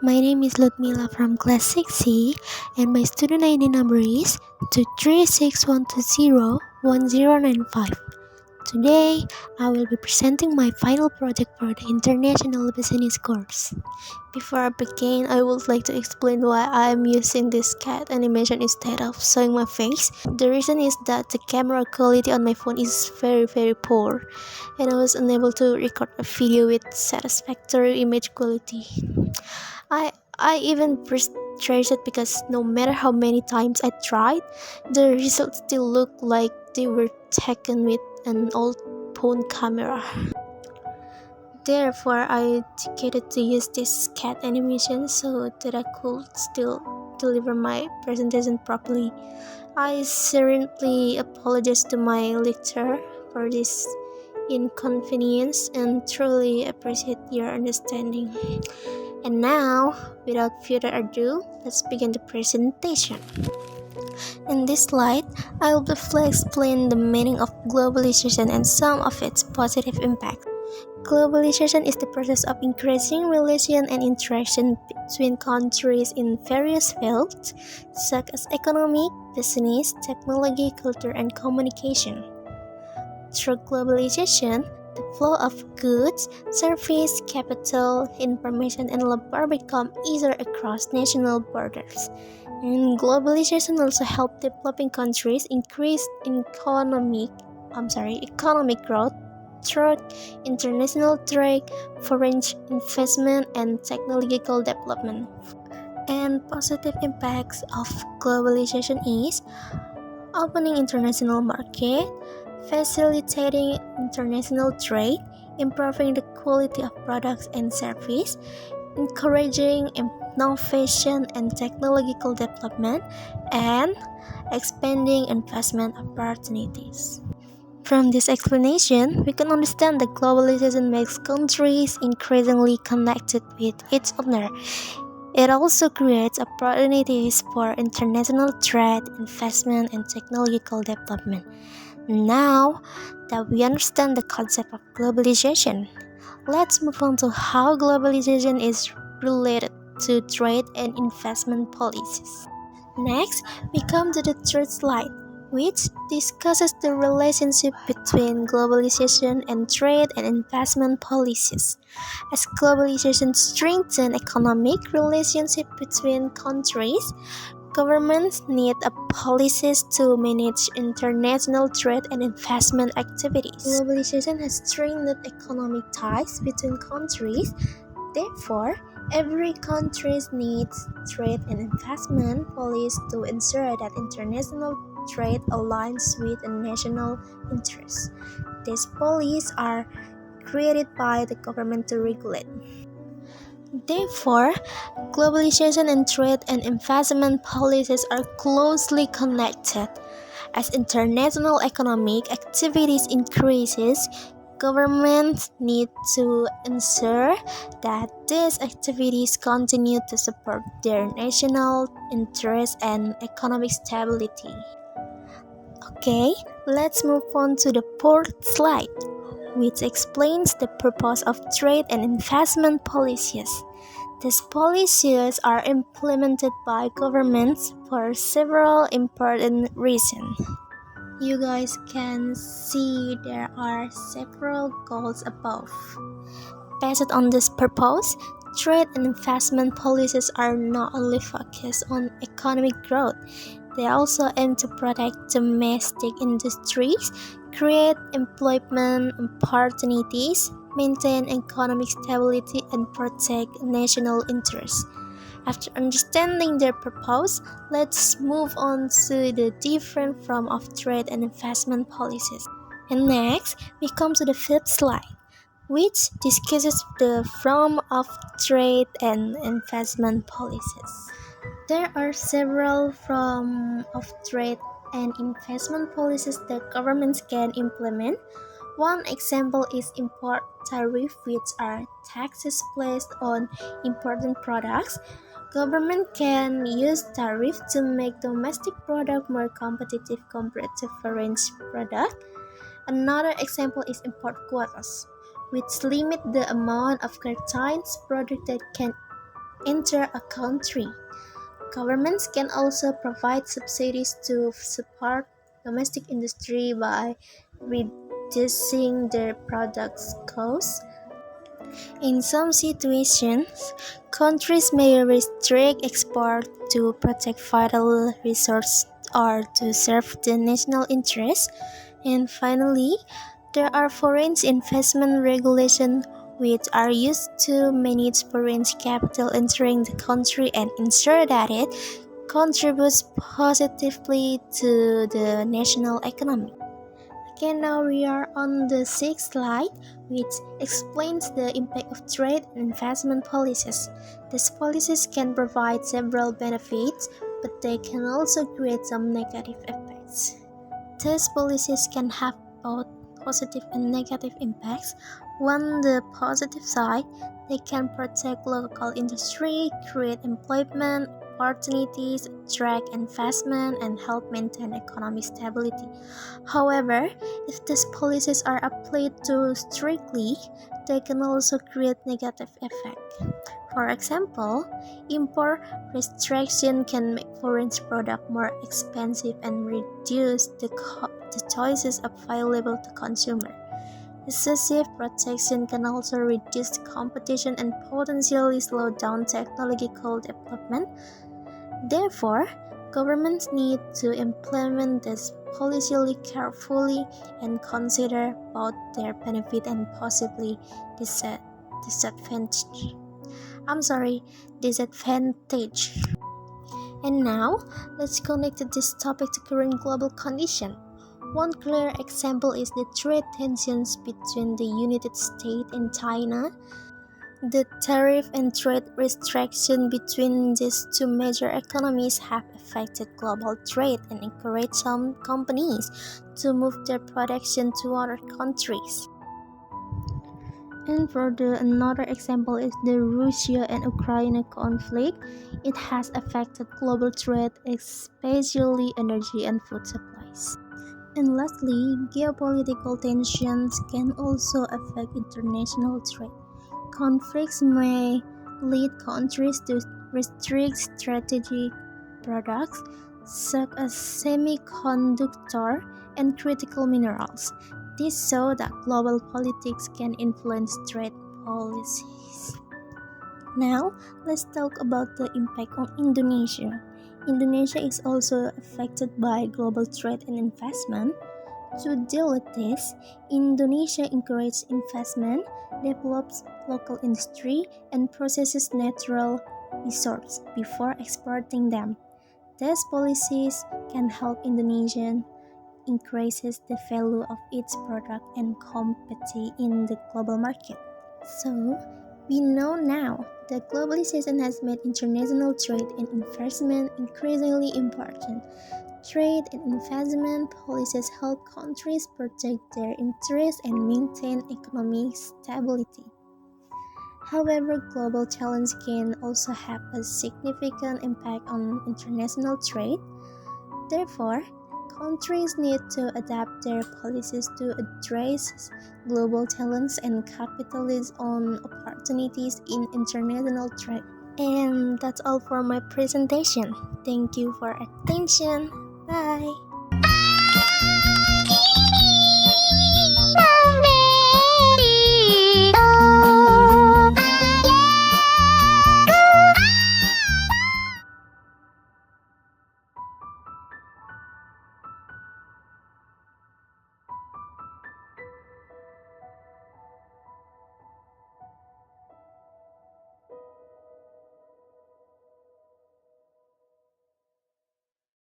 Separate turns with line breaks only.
My name is Ludmilla from class 6C and my student ID number is 23612011095. Today, I will be presenting my final project for the International Business course. Before I begin, I would like to explain why I am using this cat animation instead of showing my face. The reason is that the camera quality on my phone is very poor and I was unable to record a video with satisfactory image quality. I even frustrated because no matter how many times I tried, the results still look like they were taken with an old phone camera. Therefore, I decided to use this cat animation so that I could still deliver my presentation properly. I sincerely apologize to my lecturer for this inconvenience and truly appreciate your understanding. And now, without further ado, let's begin the presentation. In this slide, I will briefly explain the meaning of globalization and some of its positive impacts. Globalization is the process of increasing relation and interaction between countries in various fields, such as economic, business, technology, culture, and communication. Through globalization, the flow of goods, service, capital, information, and labor become easier across national borders. And globalization also helped developing countries increase economic growth through international trade, foreign investment, and technological development. And positive impacts of globalization is opening international market, facilitating international trade, improving the quality of products and service, encouraging innovation and technological development, and expanding investment opportunities. From this explanation, we can understand that globalization makes countries increasingly connected with each other. It also creates opportunities for international trade, investment, and technological development. Now that we understand the concept of globalization, let's move on to how globalization is related to trade and investment policies. Next, we come to the third slide, which discusses the relationship between globalization and trade and investment policies. As globalization strengthens economic relationship between countries, governments need policies to manage international trade and investment activities. Globalization has strengthened economic ties between countries. Therefore, every country needs trade and investment policies to ensure that international trade aligns with national interests. These policies are created by the government to regulate. Therefore, globalization and trade and investment policies are closely connected. As international economic activities increases, governments need to ensure that these activities continue to support their national interests and economic stability. Okay, let's move on to the fourth slide, which explains the purpose of trade and investment policies. These policies are implemented by governments for several important reasons. You guys can see there are several goals above. Based on this purpose, trade and investment policies are not only focused on economic growth, they also aim to protect domestic industries, create employment opportunities, maintain economic stability, and protect national interests. After understanding their purpose, let's move on to the different form of trade and investment policies. And next, we come to the fifth slide, which discusses the form of trade and investment policies. There are several forms of trade and investment policies that governments can implement. One example is import tariff, which are taxes placed on imported products. Government can use tariff to make domestic product more competitive compared to foreign product. Another example is import quotas, which limit the amount of certain product that can enter a country. Governments can also provide subsidies to support domestic industry by reducing their products' costs. In some situations, countries may restrict export to protect vital resources or to serve the national interest. And finally, there are foreign investment regulations which are used to manage foreign capital entering the country and ensure that it contributes positively to the national economy. Okay, now we are on the sixth slide, which explains the impact of trade and investment policies. These policies can provide several benefits, but they can also create some negative effects. These policies can have both positive and negative impacts. On the positive side, they can protect local industry, create employment opportunities, attract investment, and help maintain economic stability. However, if these policies are applied too strictly, they can also create negative effects. For example, import restriction can make foreign products more expensive and reduce the choices available to consumers. Excessive protection can also reduce competition and potentially slow down technological development. Therefore, governments need to implement this policy carefully and consider both their benefit and possibly disadvantage. Disadvantage. And now, let's connect this topic to current global condition. One clear example is the trade tensions between the United States and China. The tariff and trade restrictions between these two major economies have affected global trade and encouraged some companies to move their production to other countries. And another example is the Russia and Ukraine conflict. It has affected global trade, especially energy and food supplies. And lastly, geopolitical tensions can also affect international trade. Conflicts may lead countries to restrict strategic products such as semiconductor and critical minerals. This shows that global politics can influence trade policies. Now, let's talk about the impact on Indonesia. Indonesia is also affected by global trade and investment. To deal with this, Indonesia encourages investment, develops local industry, and processes natural resources before exporting them. These policies can help Indonesia increases the value of its product and compete in the global market. So, we know now that globalization has made international trade and investment increasingly important. Trade and investment policies help countries protect their interests and maintain economic stability. However, global challenges can also have a significant impact on international trade. Therefore, countries need to adapt their policies to address global challenges and capitalize on opportunities in international trade. And that's all for my presentation. Thank you for attention. Bye.